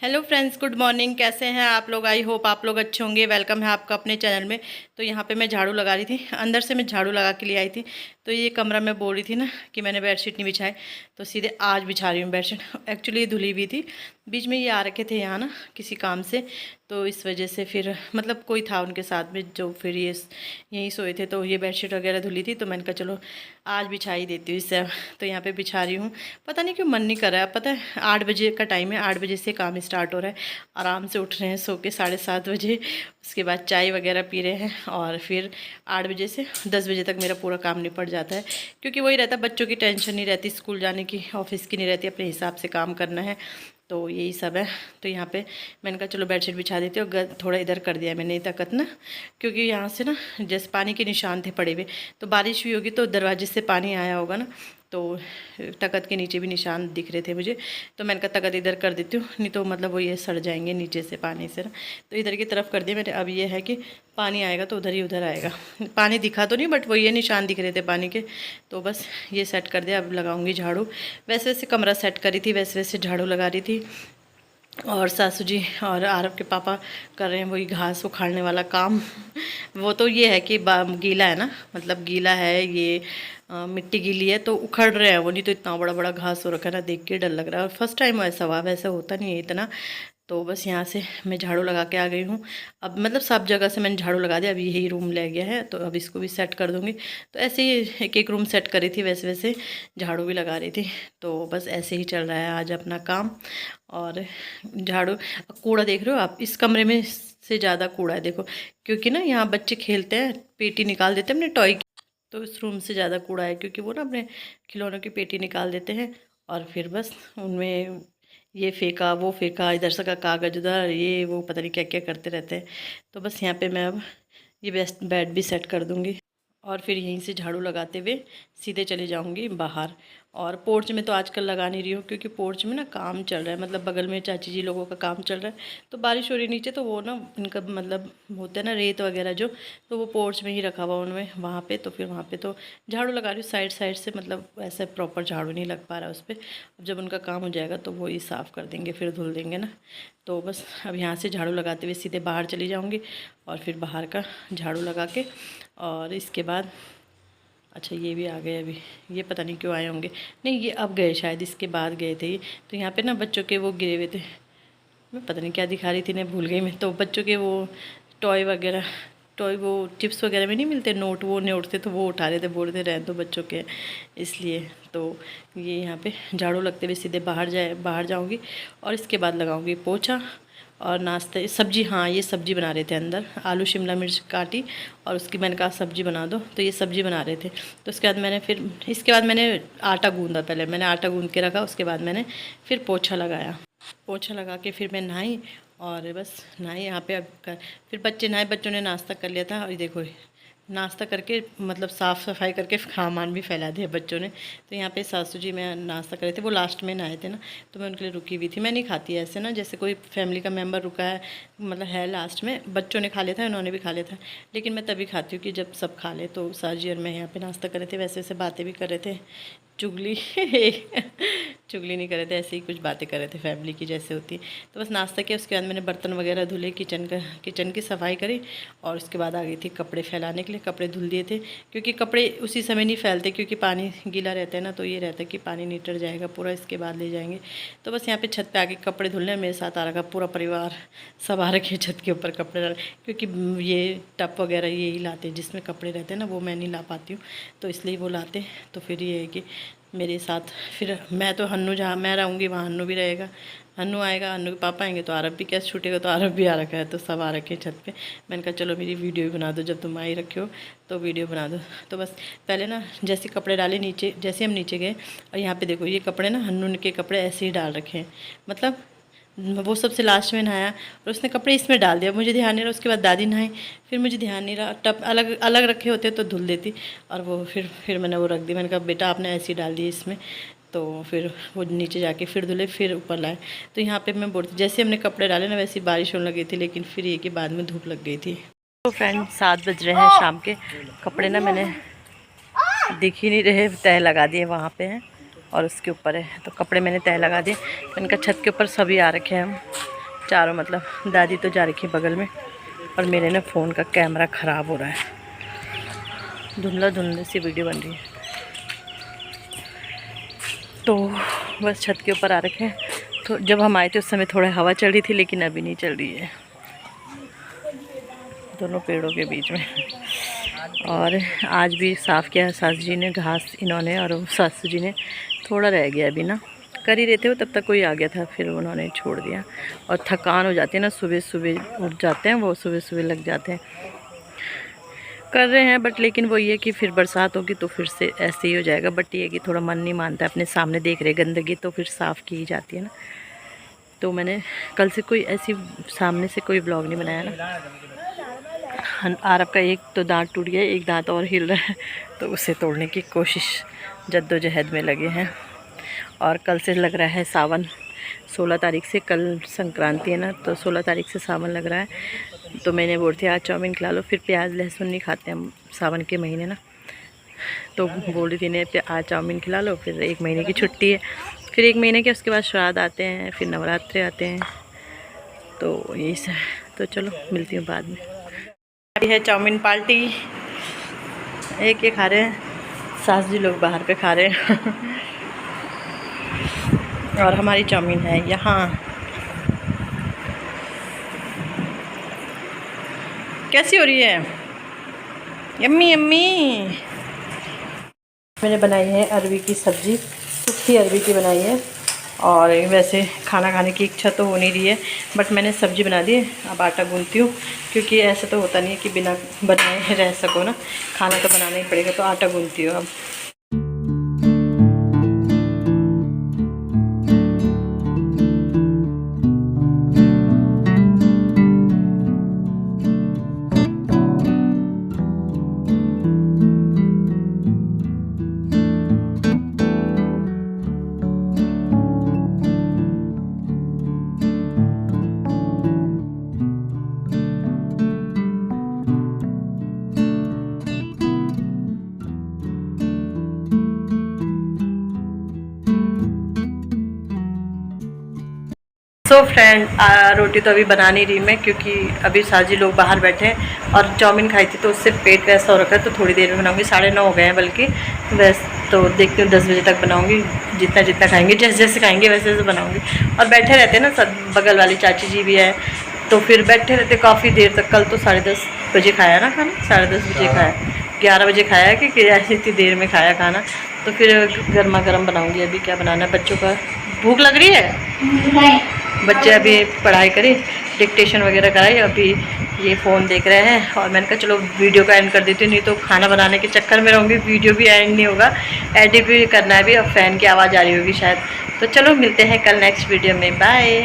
Hello friends, good morning. कैसे हैं आप लोग? आई होप आप लोग अच्छे होंगे। वेलकम है आपका अपने चैनल में। तो यहाँ पे मैं झाड़ू लगा रही थी, अंदर से मैं झाड़ू लगा के लिए आई थी। तो ये कमरा मैं बोल रही थी ना कि मैंने बेडशीट नहीं बिछाई, तो सीधे आज बिछा रही हूँ बेडशीट। एक्चुअली ये धुली हुई थी, बीच में ये आ रखे थे यहाँ ना किसी काम से, तो इस वजह से फिर मतलब कोई था उनके साथ में, जो फिर ये यहीं सोए थे, तो ये बेडशीट वगैरह धुली थी। तो मैंने कहा चलो आज बिछा ही देती हूँ इससे। तो यहाँ पे बिछा रही हूँ। पता नहीं क्यों मन नहीं कर रहा है। पता है 8 बजे का टाइम है, 8 बजे से काम स्टार्ट हो रहा है। आराम से उठ रहे हैं सो के 7:30 बजे। उसके बाद चाय वगैरह पी रहे हैं और फिर 8 बजे से 10 बजे तक मेरा पूरा काम निपट जाता है। क्योंकि वही रहता है, बच्चों की टेंशन नहीं रहती, स्कूल जाने की, ऑफिस की नहीं रहती, अपने हिसाब से काम करना है। तो यही सब है। तो यहाँ पे मैंने कहा चलो बेडशीट बिछा देती हूँ। थोड़ा इधर कर दिया मैंने तकत ना, क्योंकि यहाँ से ना जैसे पानी के निशान थे पड़े हुए, तो बारिश हुई होगी तो दरवाजे से पानी आया होगा ना, तो तकत के नीचे भी निशान दिख रहे थे मुझे। तो मैंने कहा तकत इधर कर देती हूँ, नहीं तो मतलब वो ये सड़ जाएंगे नीचे से पानी से ना। तो इधर की तरफ कर दिया मैंने। अब ये है कि पानी आएगा तो उधर ही उधर आएगा। पानी दिखा तो नहीं, बट वो ये निशान दिख रहे थे पानी के। तो बस ये सेट कर दिया। अब लगाऊंगी झाड़ू। वैसे वैसे कमरा सेट करी थी, वैसे वैसे झाड़ू लगा रही थी। और सासू जी और आरब के पापा कर रहे हैं वही घास उखाड़ने वाला काम। वो तो ये है कि गीला है ना, मतलब गीला है ये, मिट्टी गीली है तो उखड़ रहे हैं वो। नहीं तो इतना बड़ा बड़ा घास हो रखा है ना, देख के डर लग रहा है। और फर्स्ट टाइम ऐसा हुआ, वैसे होता नहीं है इतना। तो बस यहाँ से मैं झाड़ू लगा के आ गई हूँ। अब मतलब सब जगह से मैंने झाड़ू लगा दिया। अब यही रूम ले गया है, तो अब इसको भी सेट कर दूँगी। तो ऐसे ही एक एक रूम सेट करी थी, वैसे वैसे झाड़ू भी लगा रही थी। तो बस ऐसे ही चल रहा है आज अपना काम। और झाड़ू, कूड़ा देख रहे हो आप, इस कमरे में से ज़्यादा कूड़ा है देखो। क्योंकि ना यहाँ बच्चे खेलते हैं, पेटी निकाल देते हैं अपने टॉय की। तो इस रूम से ज़्यादा कूड़ा है, क्योंकि वो ना अपने खिलौनों की पेटी निकाल देते हैं और फिर बस उनमें ये फेंका वो फेंका, इधर से का कागज उधर, ये वो पता नहीं क्या क्या करते रहते हैं। तो बस यहाँ पे मैं अब ये बेस्ट बेड भी सेट कर दूँगी और फिर यहीं से झाड़ू लगाते हुए सीधे चले जाऊंगी बाहर। और पोर्च में तो आजकल लगा नहीं रही हूँ, क्योंकि पोर्च में ना काम चल रहा है, मतलब बगल में चाची जी लोगों का काम चल रहा है। तो बारिश हो रही नीचे, तो वो ना इनका मतलब होता है ना रेत वगैरह जो, तो वो पोर्च में ही रखा हुआ उनमें वहाँ पे। तो फिर वहाँ पे तो झाड़ू लगा रही हूँ साइड साइड से, मतलब ऐसे प्रॉपर झाड़ू नहीं लग पा रहा उस पर। अब जब उनका काम हो जाएगा तो वो ही साफ़ कर देंगे, फिर धुल देंगे ना। तो बस अब यहाँ से झाड़ू लगाते हुए सीधे बाहर चली जाऊँगी और फिर बाहर का झाड़ू लगा के, और इसके बाद अच्छा ये भी आ गए अभी। ये पता नहीं क्यों आए होंगे, नहीं ये अब गए शायद, इसके बाद गए थे ये। तो यहाँ पे ना बच्चों के वो गिरे हुए थे, मैं पता नहीं क्या दिखा रही थी ना, भूल गई मैं। तो बच्चों के वो टॉय वगैरह, टॉय वो चिप्स वगैरह में नहीं मिलते नोट, वो नोट थे, तो वो उठा रहे थे, बोल रहे थे रहने दो बच्चों के, इसलिए। तो ये यहाँ पे झाड़ू लगते हुए सीधे बाहर जाऊँगी और इसके बाद लगाऊँगी पोछा और नाश्ते सब्जी। हाँ ये सब्जी बना रहे थे अंदर, आलू शिमला मिर्च काटी और उसकी मैंने कहा सब्जी बना दो, तो ये सब्जी बना रहे थे। तो उसके बाद मैंने फिर इसके बाद मैंने आटा गूंदा, पहले मैंने आटा गूंद के रखा, उसके बाद मैंने फिर पोछा लगाया। पोछा लगा के फिर मैं नहाई और बस नहाई यहाँ पे। अब फिर बच्चे नहाए, बच्चों ने नाश्ता कर लिया था। और देखो नाश्ता करके मतलब साफ़ सफाई करके सामान भी फैला दिया बच्चों ने। तो यहाँ पे सासू जी मैं नाश्ता कर रहे थे, वो लास्ट में नहाए थे ना, तो मैं उनके लिए रुकी हुई थी। मैं नहीं खाती ऐसे ना, जैसे कोई फैमिली का मेम्बर रुका है, मतलब है लास्ट में, बच्चों ने खा लिया था, उन्होंने भी खा लिया था। लेकिन मैं तभी खाती हूँ कि जब सब खा ले। तो सासू जी और मैं यहाँ पे नाश्ता कर रहे थे, वैसे वैसे बातें भी कर रहे थे, चुगली चुगली नहीं कर रहे थे, ऐसे ही कुछ बातें कर रहे थे फैमिली की जैसे होती है। तो बस नाश्ता किया, उसके बाद मैंने बर्तन वगैरह धुले, किचन की सफाई करी और उसके बाद आ गई थी कपड़े फैलाने के लिए। कपड़े धुल दिए थे, क्योंकि कपड़े उसी समय नहीं फैलते, क्योंकि पानी गीला रहता है ना, तो ये रहता है कि पानी नितर जाएगा पूरा, इसके बाद ले जाएंगे। तो बस यहाँ पे छत पे आके कपड़े धुलने, मेरे साथ आ रखा पूरा परिवार, सब आ रखे छत के ऊपर कपड़े डाल, क्योंकि ये टप वगैरह ये ही लाते हैं जिसमें कपड़े रहते हैं ना, वो मैं नहीं ला पाती हूँ, तो इसलिए वो लाते। तो फिर ये है कि मेरे साथ फिर मैं तो हन्नू, जहाँ मैं रहूँगी वहाँ हन्नू भी रहेगा। हन्नू आएगा, हन्नू के पापा आएंगे तो आरब भी कैसे छूटेगा, तो आरब भी आ रखा है, तो सब आ रखे हैं छत पे। मैंने कहा चलो मेरी वीडियो भी बना दो, जब तुम आई रखे हो तो वीडियो बना दो। तो बस पहले ना जैसे कपड़े डाले नीचे, जैसे हम नीचे गए, और यहाँ पे देखो ये कपड़े ना हन्नू के कपड़े ऐसे ही डाल रखे हैं, मतलब वो सबसे लास्ट में नहाया और उसने कपड़े इसमें डाल दिया, मुझे ध्यान नहीं रहा। उसके बाद दादी नहाई, फिर मुझे ध्यान नहीं रहा, टब अलग अलग रखे होते तो धुल देती, और वो फिर मैंने वो रख दी। मैंने कहा बेटा आपने ऐसे ही डाल दिए इसमें, तो फिर वो नीचे जाके फिर धुले, फिर ऊपर लाए। तो यहाँ पे मैं बोलती, जैसे हमने कपड़े डाले ना वैसे बारिश होने लगी थी, लेकिन फिर ये कि बाद में धूप लग गई थी। तो फ्रेंड 7 बज रहे हैं शाम के। कपड़े ना मैंने दिख ही नहीं रहे, तह लगा दिए वहाँ पे हैं और उसके ऊपर है, तो कपड़े मैंने तह लगा दिए। तो इनका छत के ऊपर सभी आ रखे हैं हम, चारों, मतलब दादी तो जा रखी है बगल में, और मेरे ना फ़ोन का कैमरा ख़राब हो रहा है, धुंधला धुंधले सी वीडियो बन रही है। तो बस छत के ऊपर आ रखे हैं। तो जब हम आए थे उस समय थोड़ा हवा चल रही थी, लेकिन अभी नहीं चल रही है, दोनों पेड़ों के बीच में। और आज भी साफ़ किया सासू जी ने घास, इन्होंने, और सासू जी ने थोड़ा रह गया अभी ना, कर ही रहते हो तब तक कोई आ गया था, फिर उन्होंने छोड़ दिया। और थकान हो जाती है ना, सुबह सुबह उठ जाते हैं वो, सुबह सुबह लग जाते हैं, कर रहे हैं। बट लेकिन वो ये कि फिर बरसात होगी तो फिर से ऐसे ही हो जाएगा। बट ये कि थोड़ा मन नहीं मानता, अपने सामने देख रहे गंदगी तो फिर साफ़ की ही जाती है ना। तो मैंने कल से कोई ऐसी सामने से कोई ब्लॉग नहीं बनाया ना। आरब का एक तो दांत टूट गया, एक दांत और हिल रहा है, तो उसे तोड़ने की कोशिश जद्दोजहद में लगे हैं। और कल से लग रहा है सावन, 16 तारीख से, कल संक्रांति है ना, तो 16 तारीख से सावन लग रहा है। तो मैंने बोल थी आज चाउमीन खिला लो, फिर प्याज लहसुन नहीं खाते हम सावन के महीने ना, तो बोल रही थी ने आज चाउमीन खिला लो, फिर 1 महीने की छुट्टी है, फिर 1 महीने के उसके बाद श्राद्ध आते हैं, फिर नवरात्रे आते हैं, तो यही सब। तो चलो मिलती हूँ बाद में। अभी है चाउमीन पार्टी, एक खा रहे हैं, सास जी लोग बाहर पे खा रहे हैं और हमारी चाउमीन है यहाँ। कैसी हो रही है? Yummy yummy. मैंने बनाई है अरवी की सब्ज़ी, सूखी अरवी की बनाई है। और वैसे खाना खाने की इच्छा तो हो नहीं रही है, बट मैंने सब्ज़ी बना दी है। अब आटा गूंथती हूँ, क्योंकि ऐसा तो होता नहीं है कि बिना बनाए रह सको ना, खाना तो बनाना ही पड़ेगा। तो आटा गूंथती हूँ अब। सो फ्रेंड, रोटी तो अभी बना नहीं रही मैं, क्योंकि अभी साजी लोग बाहर बैठे हैं और चाउमीन खाई थी तो उससे पेट वैसा हो रखा है। तो थोड़ी देर में बनाऊंगी, 9:30 हो गए हैं बल्कि। वैसे तो देखती हूँ 10 बजे तक बनाऊंगी, जितना जितना खाएंगे, जैसे जैसे खाएंगे वैसे वैसे बनाऊंगी। और बैठे रहते हैं ना सब, बगल वाली चाची जी भी है, तो फिर बैठे रहते काफ़ी देर तक। कल तो 10:30 बजे खाया ना खाना, 10:30 बजे खाया, 11 बजे खाया कि ऐसी इतनी देर में खाया खाना। तो फिर गर्मा गर्म बनाऊँगी। अभी क्या बनाना है, बच्चों का भूख लग रही है, बच्चे अभी पढ़ाई करें, डिक्टेशन वगैरह कराई, अभी ये फ़ोन देख रहे हैं। और मैंने कहा चलो वीडियो का एंड कर देती हूँ, नहीं तो खाना बनाने के चक्कर में रहूँगी, वीडियो भी एंड नहीं होगा, एडिट भी करना है भी, और फ़ैन की आवाज़ आ रही होगी शायद। तो चलो मिलते हैं कल नेक्स्ट वीडियो में, बाय।